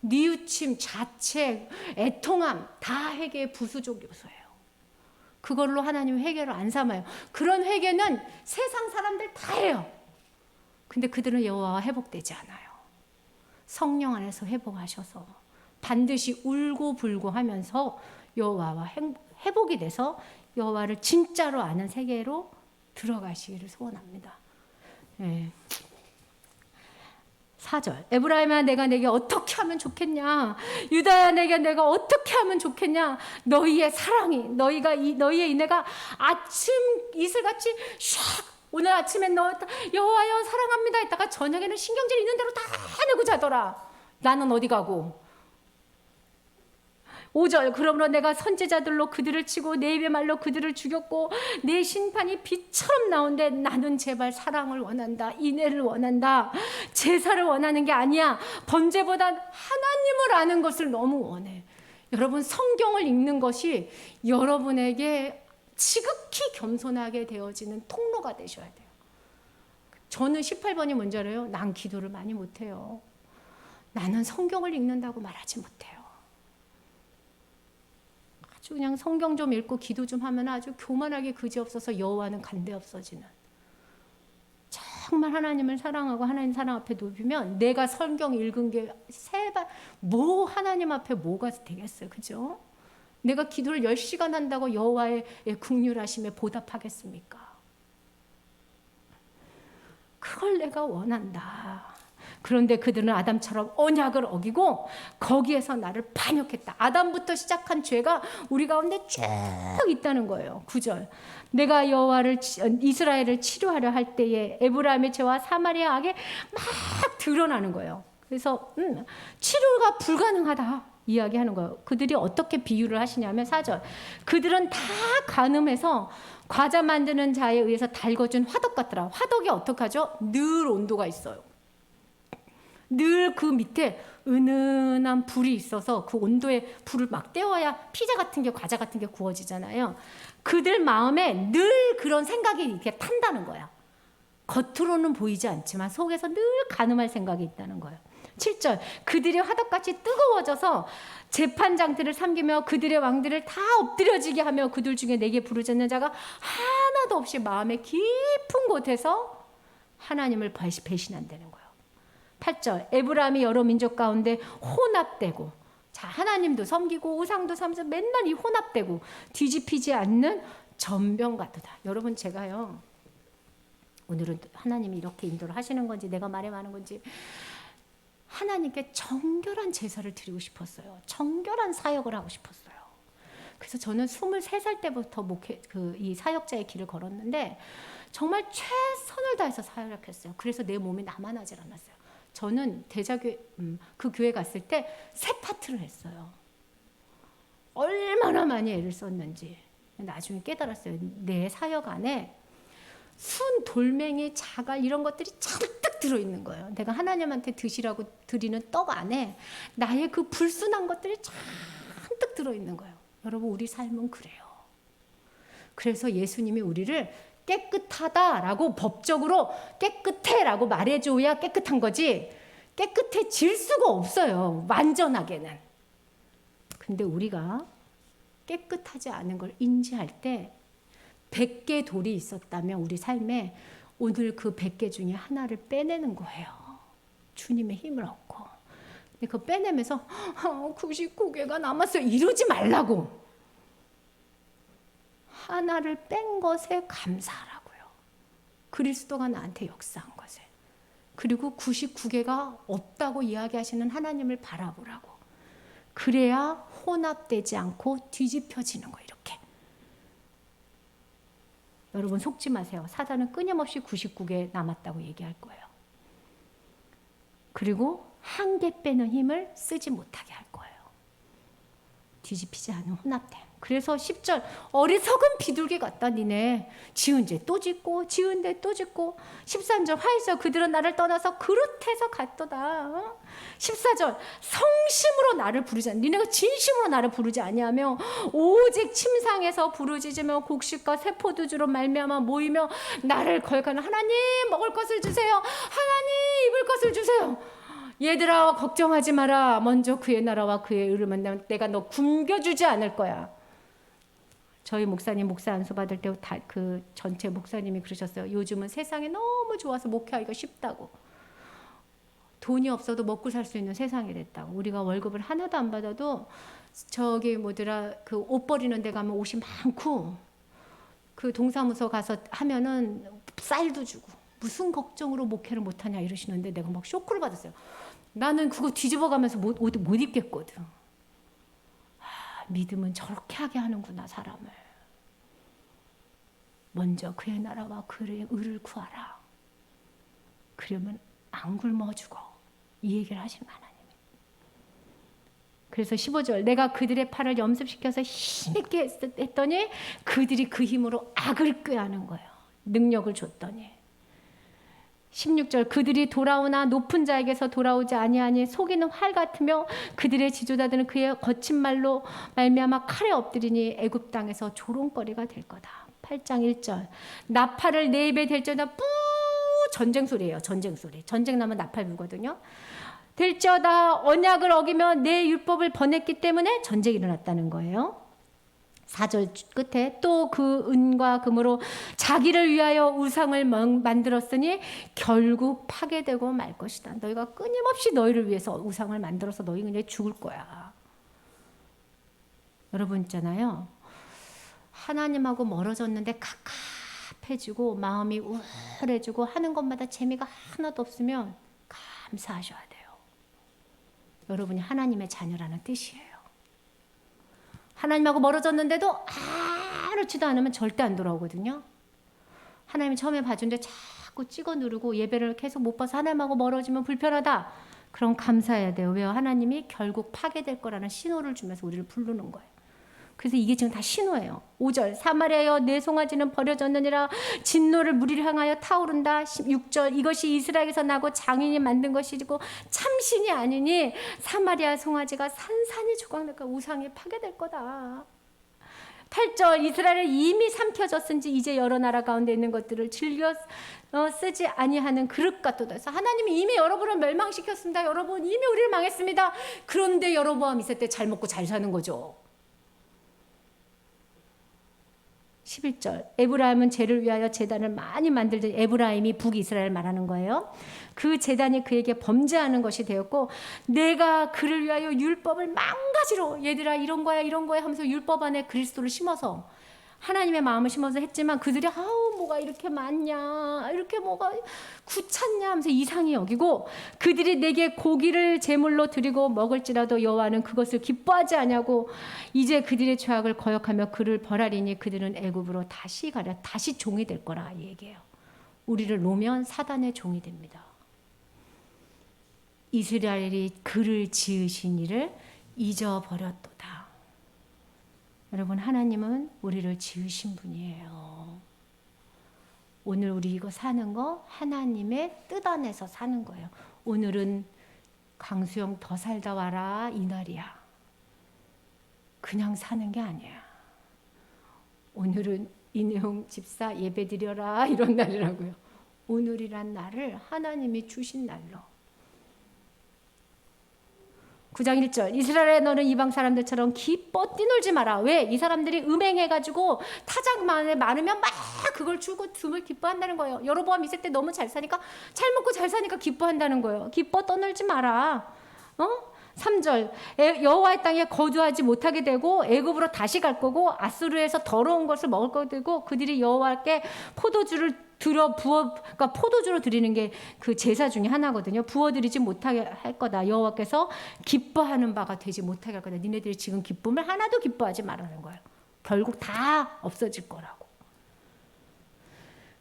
S1: 뉘우침, 자책, 애통함 다 회개의 부수적 요소예요. 그걸로 하나님 회개를 안 삼아요. 그런 회개는 세상 사람들 다 해요. 근데 그들은 여호와와 회복되지 않아요. 성령 안에서 회복하셔서 반드시 울고 불고 하면서 여호와와 회복이 돼서 여호와를 진짜로 아는 세계로 들어가시기를 소원합니다. 네. 4절 에브라임아 내가 내게 어떻게 하면 좋겠냐, 유다야 내가 어떻게 하면 좋겠냐. 너희의 사랑이 너희의 인애가 아침 이슬같이 샥 오늘 아침엔 너 여호와여 사랑합니다 했다가 저녁에는 신경질 있는 대로 다 내고 자더라. 나는 어디 가고. 5절 그러므로 내가 선지자들로 그들을 치고 내 입의 말로 그들을 죽였고 내 심판이 비처럼 나온데 나는 제발 사랑을 원한다, 인애를 원한다, 제사를 원하는 게 아니야. 번제보단 하나님을 아는 것을 너무 원해. 여러분 성경을 읽는 것이 여러분에게 지극히 겸손하게 되어지는 통로가 되셔야 돼요. 저는 18번이 뭔지 알아요? 난 기도를 많이 못해요. 나는 성경을 읽는다고 말하지 못해요. 아주 그냥 성경 좀 읽고 기도 좀 하면 아주 교만하게 그지없어서 여호와는 간대없어지는, 정말 하나님을 사랑하고 하나님 사랑 앞에 높이면 내가 성경 읽은 게 뭐 하나님 앞에 뭐가 되겠어요. 그죠? 내가 기도를 10시간 한다고 여호와의 긍휼하심에 보답하겠습니까? 그걸 내가 원한다. 그런데 그들은 아담처럼 언약을 어기고 거기에서 나를 반역했다. 아담부터 시작한 죄가 우리 가운데 쭉 있다는 거예요. 9절 내가 이스라엘을 치료하려 할 때에 에브라임의 죄와 사마리아 악이 막 드러나는 거예요. 그래서 치료가 불가능하다 이야기하는 거예요. 그들이 어떻게 비유를 하시냐면 4절 그들은 다 간음해서 과자 만드는 자에 의해서 달궈준 화덕 같더라. 화덕이 어떡하죠? 늘 온도가 있어요. 늘 그 밑에 은은한 불이 있어서 그 온도에 불을 막 떼어야 피자 같은 게, 과자 같은 게 구워지잖아요. 그들 마음에 늘 그런 생각이 이렇게 탄다는 거야. 겉으로는 보이지 않지만 속에서 늘 간음할 생각이 있다는 거예요. 7절 그들이 화덕같이 뜨거워져서 재판장들을 삼기며 그들의 왕들을 다 엎드려지게 하며 그들 중에 내게 부르짖는 자가 하나도 없이 마음의 깊은 곳에서 하나님을 배신한다는 거예요. 8절 에브라임이 여러 민족 가운데 혼합되고, 자 하나님도 섬기고 우상도 섬기면서 맨날 이 혼합되고 뒤집히지 않는 전병같도다. 여러분 제가요 오늘은 하나님이 이렇게 인도를 하시는 건지 내가 말해하는 건지 하나님께 정결한 제사를 드리고 싶었어요. 정결한 사역을 하고 싶었어요. 그래서 저는 23살 때부터 이 사역자의 길을 걸었는데 정말 최선을 다해서 사역했어요. 그래서 내 몸이 남아나질 않았어요. 저는 대자교회 그 교회 갔을 때 새 파트를 했어요. 얼마나 많이 애를 썼는지 나중에 깨달았어요. 내 사역 안에 순, 돌멩이, 자갈 이런 것들이 잔뜩 들어있는 거예요. 내가 하나님한테 드시라고 드리는 떡 안에 나의 그 불순한 것들이 잔뜩 들어있는 거예요. 여러분 우리 삶은 그래요. 그래서 예수님이 우리를 깨끗하다라고 법적으로 깨끗해라고 말해줘야 깨끗한 거지 깨끗해질 수가 없어요. 완전하게는. 근데 우리가 깨끗하지 않은 걸 인지할 때 100개 돌이 있었다면 우리 삶에 오늘 그 100개 중에 하나를 빼내는 거예요. 주님의 힘을 얻고. 근데 그거 빼내면서 99개가 남았어요. 이러지 말라고. 하나를 뺀 것에 감사하라고요. 그리스도가 나한테 역사한 것에. 그리고 99개가 없다고 이야기하시는 하나님을 바라보라고. 그래야 혼합되지 않고 뒤집혀지는 거예요. 이렇게. 여러분 속지 마세요. 사단은 끊임없이 99개 남았다고 얘기할 거예요. 그리고 한 개 빼는 힘을 쓰지 못하게 할 거예요. 뒤집히지 않은 혼합됨. 그래서 10절 어리석은 비둘기 같다 니네. 지은 죄 또 짓고 지은 데 또 짓고. 13절 화해서 그들은 나를 떠나서 그릇해서 갔도다. 14절 성심으로 나를 부르지 않 니네가 진심으로 나를 부르지 아니하며 오직 침상에서 부르짖으며 곡식과 새 포도주로 말미암아 모이며 나를 거역하는 하나님 먹을 것을 주세요. 하나님 입을 것을 주세요. 얘들아 걱정하지 마라. 먼저 그의 나라와 그의 의를 만나면 내가 너 굶겨주지 않을 거야. 저희 목사님 목사 안수 받을 때 그 전체 목사님이 그러셨어요. 요즘은 세상이 너무 좋아서 목회하기가 쉽다고. 돈이 없어도 먹고 살 수 있는 세상이 됐다고. 우리가 월급을 하나도 안 받아도 저기 뭐더라 그 옷 버리는 데 가면 옷이 많고 그 동사무소 가서 하면은 쌀도 주고 무슨 걱정으로 목회를 못하냐 이러시는데 내가 막 쇼크를 받았어요. 나는 그거 뒤집어 가면서 못 입겠거든. 믿음은 저렇게 하게 하는구나 사람을. 먼저 그의 나라와 그의 의를 구하라. 그러면 안 굶어 죽어. 이 얘기를 하시는 하나님이. 그래서 15절 내가 그들의 팔을 염습시켜서 힘있게 했더니 그들이 그 힘으로 악을 꾀하는 거예요. 능력을 줬더니. 16절 그들이 돌아오나 높은 자에게서 돌아오지 아니하니 속이는 활 같으며 그들의 지도자들은 그의 거친 말로 말미암아 칼에 엎드리니 애굽 땅에서 조롱거리가 될 거다. 8장 1절 나팔을 내 입에 댈지어다 뿌 전쟁 소리예요. 전쟁 소리. 전쟁 나면 나팔 불거든요. 될지어다 언약을 어기며 내 율법을 번했기 때문에 전쟁이 일어났다는 거예요. 4절 끝에 또 그 은과 금으로 자기를 위하여 우상을 만들었으니 결국 파괴되고 말 것이다. 너희가 끊임없이 너희를 위해서 우상을 만들어서 너희 그냥 죽을 거야. 여러분 있잖아요. 하나님하고 멀어졌는데 갑갑해지고 마음이 우울해지고 하는 것마다 재미가 하나도 없으면 감사하셔야 돼요. 여러분이 하나님의 자녀라는 뜻이에요. 하나님하고 멀어졌는데도 아무렇지도 않으면 절대 안 돌아오거든요. 하나님이 처음에 봐준데 자꾸 찍어 누르고 예배를 계속 못 봐서 하나님하고 멀어지면 불편하다. 그럼 감사해야 돼요. 왜요? 하나님이 결국 파괴될 거라는 신호를 주면서 우리를 부르는 거예요. 그래서 이게 지금 다 신호예요. 5절 사마리아여 내 송아지는 버려졌느니라 진노를 무리를 향하여 타오른다. 6절 이것이 이스라엘에서 나고 장인이 만든 것이고 참신이 아니니 사마리아 송아지가 산산이 조각날까 우상이 파괴될 거다. 8절 이스라엘을 이미 삼켜졌은지 이제 여러 나라 가운데 있는 것들을 즐겨 쓰지 아니하는 그릇 같도다. 그래서 하나님이 이미 여러분을 멸망시켰습니다. 여러분 이미 우리를 망했습니다. 그런데 여로보암 있을 때 잘 먹고 잘 사는 거죠. 11절 에브라임은 죄를 위하여 제단을 많이 만들던 에브라임이 북이스라엘 말하는 거예요. 그 제단이 그에게 범죄하는 것이 되었고 내가 그를 위하여 율법을 망가지로 얘들아 이런 거야 하면서 율법 안에 그리스도를 심어서 하나님의 마음을 심어서 했지만 그들이 아우 뭐가 이렇게 많냐 이렇게 뭐가 구찼냐 하면서 이상히 여기고 그들이 내게 고기를 제물로 드리고 먹을지라도 여호와는 그것을 기뻐하지 아니하고 이제 그들의 죄악을 거역하며 그를 벌하리니 그들은 애굽으로 다시 가랴 다시 종이 될 거라 얘기해요. 우리를 놓으면 사단의 종이 됩니다. 이스라엘이 그를 지으신 일을 잊어버렸도다. 여러분 하나님은 우리를 지으신 분이에요. 오늘 우리 이거 사는 거 하나님의 뜻 안에서 사는 거예요. 오늘은 강수영 더 살다 와라 이날이야. 그냥 사는 게 아니야. 오늘은 이내용 집사 예배 드려라 이런 날이라고요. 오늘이란 날을 하나님이 주신 날로. 9장 1절 이스라엘에 너는 이방 사람들처럼 기뻐 뛰놀지 마라. 왜? 이 사람들이 음행해가지고 타작만에 많으면 막 그걸 주고 tum을 기뻐한다는 거예요. 여로보암 있을 때 너무 잘 사니까 잘 먹고 잘 사니까 기뻐한다는 거예요. 기뻐 떠놀지 마라. 3절 여호와의 땅에 거주하지 못하게 되고 애굽으로 다시 갈 거고 아수르에서 더러운 것을 먹을 거 되고 그들이 여호와께 포도주를 그러니까 포도주로 드리는 게 그 제사 중에 하나거든요. 부어드리지 못하게 할 거다. 여호와께서 기뻐하는 바가 되지 못하게 할 거다. 니네들이 지금 기쁨을 하나도 기뻐하지 말라는 거예요. 결국 다 없어질 거라고.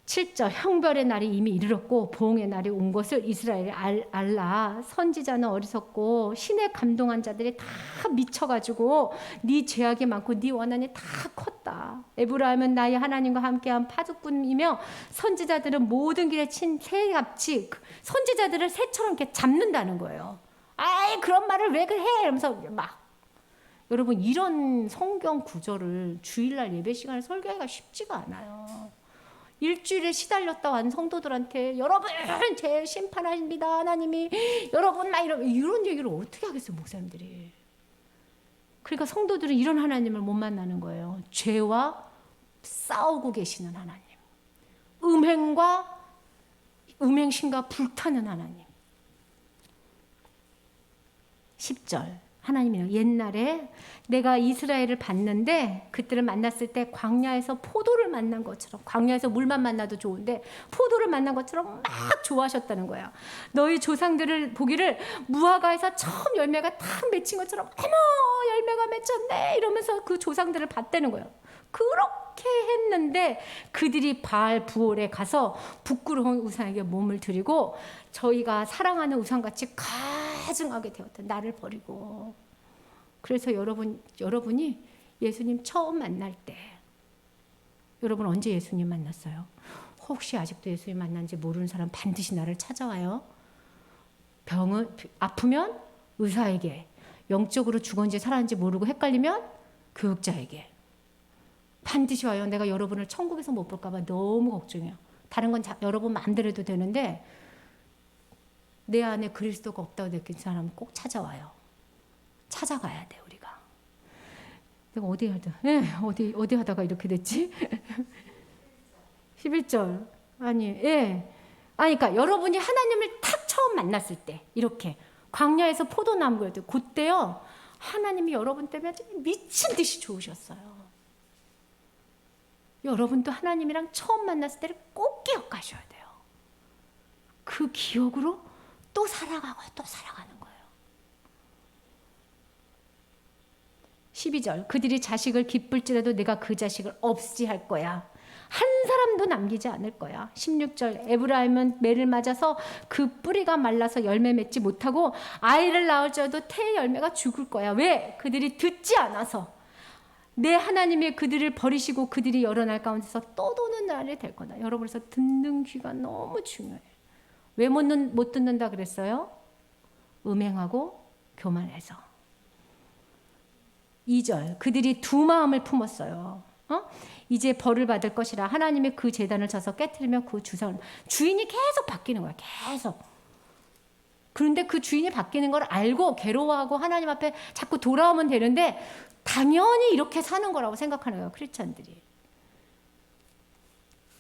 S1: 7절 형벌의 날이 이미 이르렀고 보응의 날이 온 것을 이스라엘이 알라. 선지자는 어리석고 신에 감동한 자들이 다 미쳐가지고 네 죄악이 많고 네 원한이 다 컸다. 에브라임은 나의 하나님과 함께한 파수꾼이며 선지자들은 모든 길에 친 새같이 선지자들을 새처럼 이렇게 잡는다는 거예요. 아이 그런 말을 왜 그래? 이러면서 막 여러분 이런 성경 구절을 주일날 예배 시간에 설교하기가 쉽지가 않아요. 일주일에 시달렸다 완 성도들한테 여러분 제 심판하십니다 하나님이 여러분 막 이런 얘기를 어떻게 하겠어요 목사님들이. 그러니까 성도들은 이런 하나님을 못 만나는 거예요. 죄와 싸우고 계시는 하나님, 음행신과 불타는 하나님. 10절 하나님이요 옛날에 내가 이스라엘을 봤는데 그들을 만났을 때 광야에서 포도를 만난 것처럼, 광야에서 물만 만나도 좋은데 포도를 만난 것처럼 막 좋아하셨다는 거예요. 너희 조상들을 보기를 무화과에서 처음 열매가 탁 맺힌 것처럼 어머 열매가 맺혔네 이러면서 그 조상들을 봤다는 거예요. 그렇게 했는데 그들이 바알 부올에 가서 부끄러운 우상에게 몸을 드리고 저희가 사랑하는 우상같이 가증하게 되었다. 나를 버리고. 그래서 여러분이 예수님 처음 만날 때 여러분 언제 예수님 만났어요? 혹시 아직도 예수님 만난지 모르는 사람 반드시 나를 찾아와요. 아프면 의사에게, 영적으로 죽었는지 살았는지 모르고 헷갈리면 교육자에게 반드시 와요. 내가 여러분을 천국에서 못 볼까 봐 너무 걱정해요. 다른 건 여러분 마음대로 해도 되는데 내 안에 그리스도가 없다고 느낀 사람은 꼭 찾아와요. 찾아가야 돼 우리가. 내가 어디 하다가 이렇게 됐지? 11절 아니 그러니까 여러분이 하나님을 탁 처음 만났을 때 이렇게 광야에서 포도나무가 돼 그때요 하나님이 여러분 때문에 미친 듯이 좋으셨어요. 여러분도 하나님이랑 처음 만났을 때를 꼭 기억하셔야 돼요. 그 기억으로 또 살아가고 또 살아가는 거예요. 12절 그들이 자식을 기쁠지라도 내가 그 자식을 없이 할 거야. 한 사람도 남기지 않을 거야. 16절 에브라임은 매를 맞아서 그 뿌리가 말라서 열매 맺지 못하고 아이를 낳을지라도 태 열매가 죽을 거야. 왜? 그들이 듣지 않아서. 내 하나님이 그들을 버리시고 그들이 여러 날 가운데서 떠도는 날이 될 거다. 여러분 그래서 듣는 귀가 너무 중요해요. 왜 못 듣는다 그랬어요? 음행하고 교만해서. 2절 그들이 두 마음을 품었어요. 이제 벌을 받을 것이라 하나님이 그 제단을 쳐서 깨트리면 그 주인이 계속 바뀌는 거야. 계속. 그런데 그 주인이 바뀌는 걸 알고 괴로워하고 하나님 앞에 자꾸 돌아오면 되는데 당연히 이렇게 사는 거라고 생각하는 거예요. 크리스찬들이.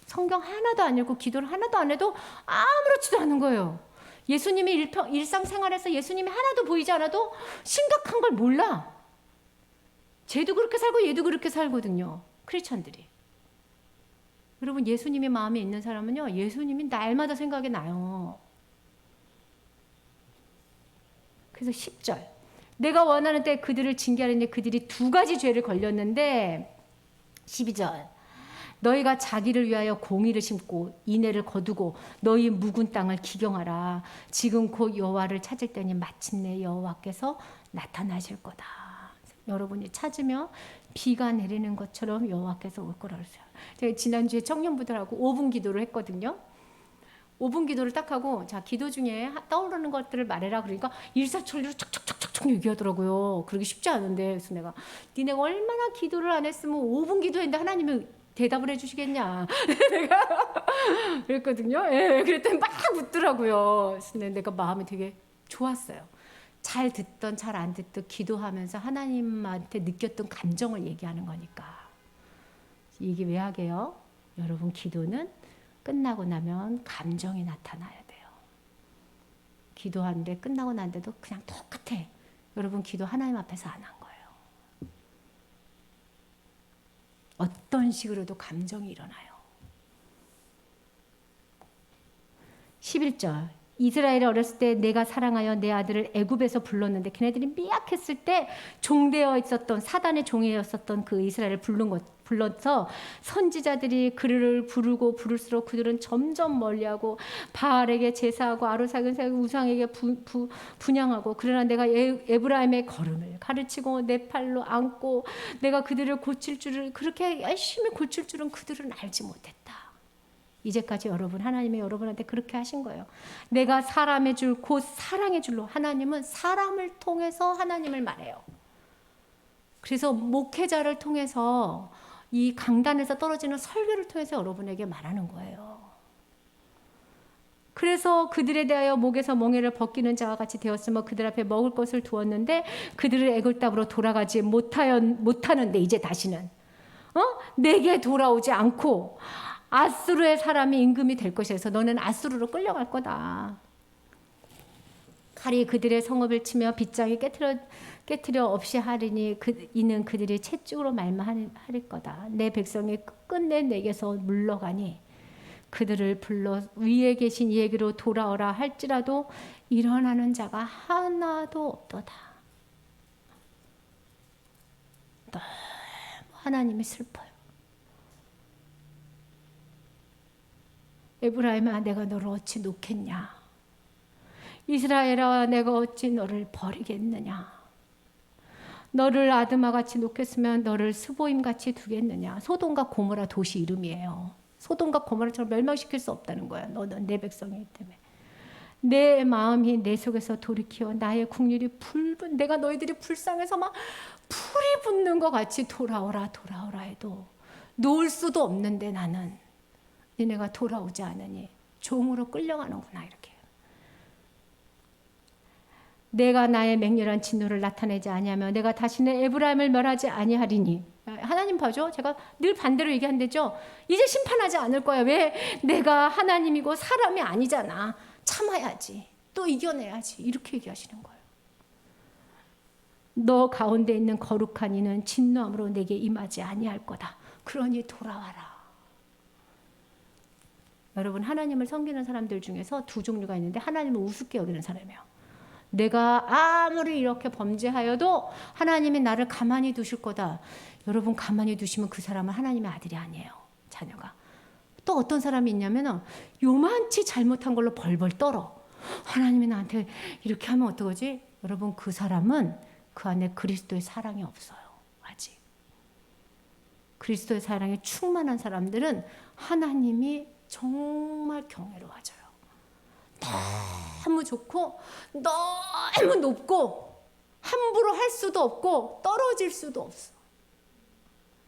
S1: 성경 하나도 안 읽고 기도를 하나도 안 해도 아무렇지도 않은 거예요. 예수님이 일상생활에서 예수님이 하나도 보이지 않아도 심각한 걸 몰라. 쟤도 그렇게 살고 얘도 그렇게 살거든요. 크리스찬들이. 여러분 예수님이 마음에 있는 사람은요. 예수님이 날마다 생각이 나요. 그래서 10절 내가 원하는 때 그들을 징계하려니 그들이 두 가지 죄를 걸렸는데 12절 너희가 자기를 위하여 공의를 심고 인애를 거두고 너희 묵은 땅을 기경하라. 지금 곧 여호와를 찾을 때니 마침내 여호와께서 나타나실 거다. 여러분이 찾으면 비가 내리는 것처럼 여호와께서 올 거라고 했어요. 제가 지난주에 청년부들하고 5분 기도를 했거든요. 5분 기도를 딱 하고 자 기도 중에 떠오르는 것들을 말해라 그러니까 일사천리로 척척척척 얘기하더라고요. 그러기 쉽지 않은데 그래서 내가 니네가 얼마나 기도를 안 했으면 5분 기도했는데 하나님이 대답을 해주시겠냐 내가 그랬거든요. 예, 그랬더니 막 묻더라고요. 그래서 내가 마음이 되게 좋았어요. 잘 듣던 잘 안 듣던 기도하면서 하나님한테 느꼈던 감정을 얘기하는 거니까. 이게 왜 하게요? 여러분 기도는 끝나고 나면 감정이 나타나야 돼요. 기도하는데 끝나고 난데도 그냥 똑같아. 여러분 기도 하나님 앞에서 안 한 거예요. 어떤 식으로도 감정이 일어나요. 11절 이스라엘이 어렸을 때 내가 사랑하여 내 아들을 애굽에서 불렀는데 걔네들이 미약했을 때 종되어 있었던 사단의 종이었었던 그 이스라엘을 불러서 선지자들이 그를 부르고 부를수록 그들은 점점 멀리하고 바알에게 제사하고 아로사겐에게 우상에게 분향하고 그러나 내가 에브라임의 걸음을 가르치고 내 팔로 안고 내가 그들을 고칠 줄을 그렇게 열심히 고칠 줄은 그들은 알지 못했다. 이제까지 여러분 하나님이 여러분한테 그렇게 하신 거예요. 내가 사람의 줄 곧 사랑의 줄로 하나님은 사람을 통해서 하나님을 말해요. 그래서 목회자를 통해서 이 강단에서 떨어지는 설교를 통해서 여러분에게 말하는 거예요. 그래서 그들에 대하여 목에서 멍에를 벗기는 자와 같이 되었으며 그들 앞에 먹을 것을 두었는데 그들을 애굽 땅으로 돌아가지 못하는데 이제 다시는 내게 돌아오지 않고 아수르의 사람이 임금이 될 것이라서 너는 아수르로 끌려갈 거다. 칼이 그들의 성읍을 치며 빗장이 깨트려 없이 하리니 이는 그들이 채찍으로 말만 할 거다. 내 백성이 끝내 내게서 물러가니 그들을 불러 위에 계신 이에게로 돌아오라 할지라도 일어나는 자가 하나도 없도다. 너무 하나님이 슬퍼요. 에브라임아 내가 너를 어찌 놓겠냐. 이스라엘아 내가 어찌 너를 버리겠느냐. 너를 아드마같이 놓겠으면 너를 스보임같이 두겠느냐. 소돔과 고모라 도시 이름이에요. 소돔과 고모라처럼 멸망시킬 수 없다는 거야. 너는 내 백성이기 때문에. 내 마음이 내 속에서 돌이키어 나의 국률이 내가 너희들이 불쌍해서 막 풀이 붙는 것 같이 돌아오라 해도 놓을 수도 없는데 나는 니네가 돌아오지 않으니 종으로 끌려가는구나 이렇게. 내가 나의 맹렬한 진노를 나타내지 아니하며 내가 다시는 에브라임을 멸하지 아니하리니. 하나님 봐줘. 제가 늘 반대로 얘기한대죠. 이제 심판하지 않을 거야. 왜? 내가 하나님이고 사람이 아니잖아. 참아야지. 또 이겨내야지. 이렇게 얘기하시는 거예요. 너 가운데 있는 거룩한 이는 진노함으로 내게 임하지 아니할 거다. 그러니 돌아와라. 여러분 하나님을 섬기는 사람들 중에서 두 종류가 있는데 하나님을 우습게 여기는 사람이에요. 내가 아무리 이렇게 범죄하여도 하나님이 나를 가만히 두실 거다. 여러분 가만히 두시면 그 사람은 하나님의 아들이 아니에요. 자녀가. 또 어떤 사람이 있냐면 요만치 잘못한 걸로 벌벌 떨어. 하나님이 나한테 이렇게 하면 어떡하지? 여러분 그 사람은 그 안에 그리스도의 사랑이 없어요. 아직. 그리스도의 사랑에 충만한 사람들은 하나님이 정말 경외로워져요. 너무 좋고 너무 높고 함부로 할 수도 없고 떨어질 수도 없어.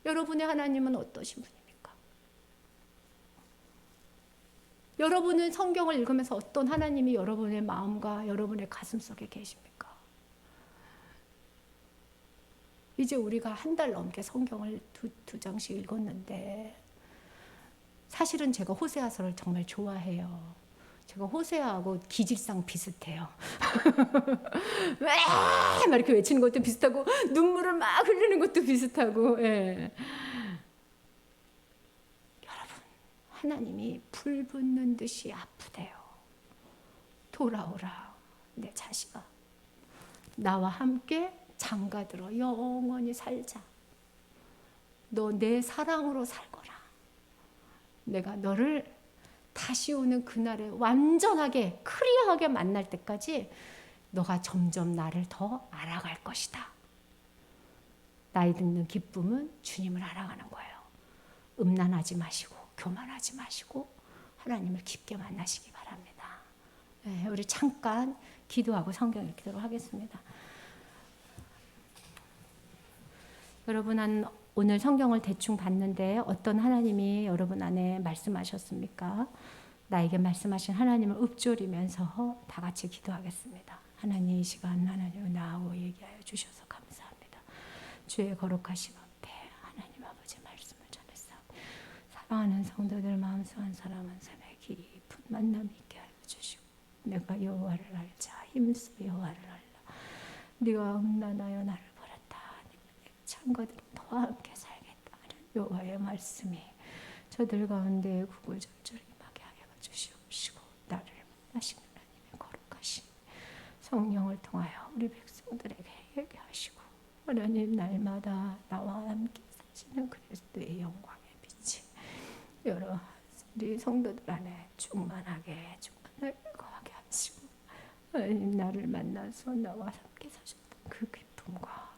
S1: 여러분의 하나님은 어떠신 분입니까? 여러분은 성경을 읽으면서 어떤 하나님이 여러분의 마음과 여러분의 가슴 속에 계십니까? 이제 우리가 한 달 넘게 성경을 두 장씩 읽었는데 사실은 제가 호세아서를 정말 좋아해요. 제가 호세아하고 기질상 비슷해요. 막 이렇게 외치는 것도 비슷하고 눈물을 막 흘리는 것도 비슷하고. 예. 여러분 하나님이 불 붙는 듯이 아프대요. 돌아오라 내 자식아. 나와 함께 장가들어 영원히 살자. 너 내 사랑으로 살거라. 내가 너를 다시 오는 그날에 완전하게 클리어하게 만날 때까지 너가 점점 나를 더 알아갈 것이다. 나이 듣는 기쁨은 주님을 알아가는 거예요. 음란하지 마시고 교만하지 마시고 하나님을 깊게 만나시기 바랍니다. 네, 우리 잠깐 기도하고 성경 읽도록 하겠습니다. 여러분 오늘 성경을 대충 봤는데 어떤 하나님이 여러분 안에 말씀하셨습니까? 나에게 말씀하신 하나님을 읊조리면서 다 같이 기도하겠습니다. 하나님 이 시간 하나님을 나하고 얘기하여 주셔서 감사합니다. 주의 거룩하신 앞에 하나님 아버지 말씀을 전했사옵니다. 사랑하는 성도들 마음속 한 사람 한 사람의 깊은 만남 있게 하여 주시고 내가 여호와를 알자 힘써 여호와를 알라. 네가 음란하여 나를 버렸다. 내 창거들은 너와 함께 살겠다 하는 여호와의 말씀이 저들 가운데 구구절절 임하게 하여 주시옵시고 나를 만나시는 하나님 성령을 통하여 우리 백성들에게 얘기하시고 하나님 날마다 나와 함께 사시는 그리스도의 영광의 빛이 여러 우리 성도들 안에 충만하게 거하게 하시고 하나님 나를 만나서 나와 함께 사셨던 그 기쁨과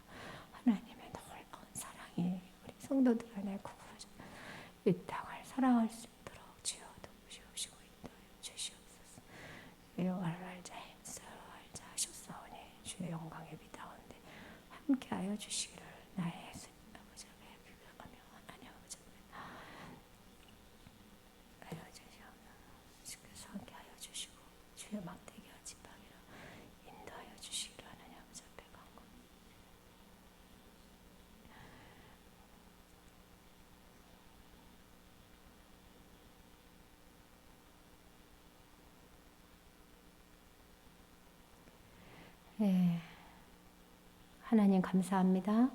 S1: 하나님의 놀라운 사랑이 우리 성도들 안에 구하셔 이 땅을 사랑할 수 있도록 주여 도우시옵시고 인도하여 주시옵소서. 여호와를 알자 힘써 알자 하셨사오니 주의 영광의 빛 가운데 함께하여 주시기를 나의 예수님 아버지 앞에 기도하며 하나님 아버지 앞에 하여 주시옵소서. 함께하여 주시고 주의 막대기와 지팡이로 인도하여 주시기를 하나님 아버지 앞에 간구. 네. 하나님 감사합니다.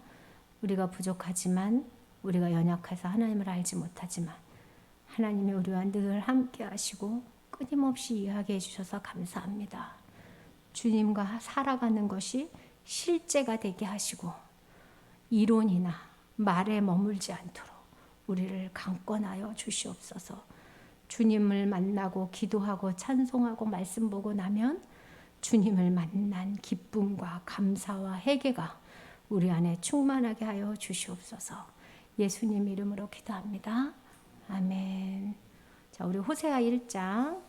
S1: 우리가 부족하지만 우리가 연약해서 하나님을 알지 못하지만 하나님이 우리와 늘 함께 하시고 끊임없이 이해하게 해주셔서 감사합니다. 주님과 살아가는 것이 실제가 되게 하시고 이론이나 말에 머물지 않도록 우리를 강권하여 주시옵소서. 주님을 만나고 기도하고 찬송하고 말씀 보고 나면 주님을 만난 기쁨과 감사와 회개가 우리 안에 충만하게 하여 주시옵소서. 예수님 이름으로 기도합니다. 아멘. 자, 우리 호세아 1장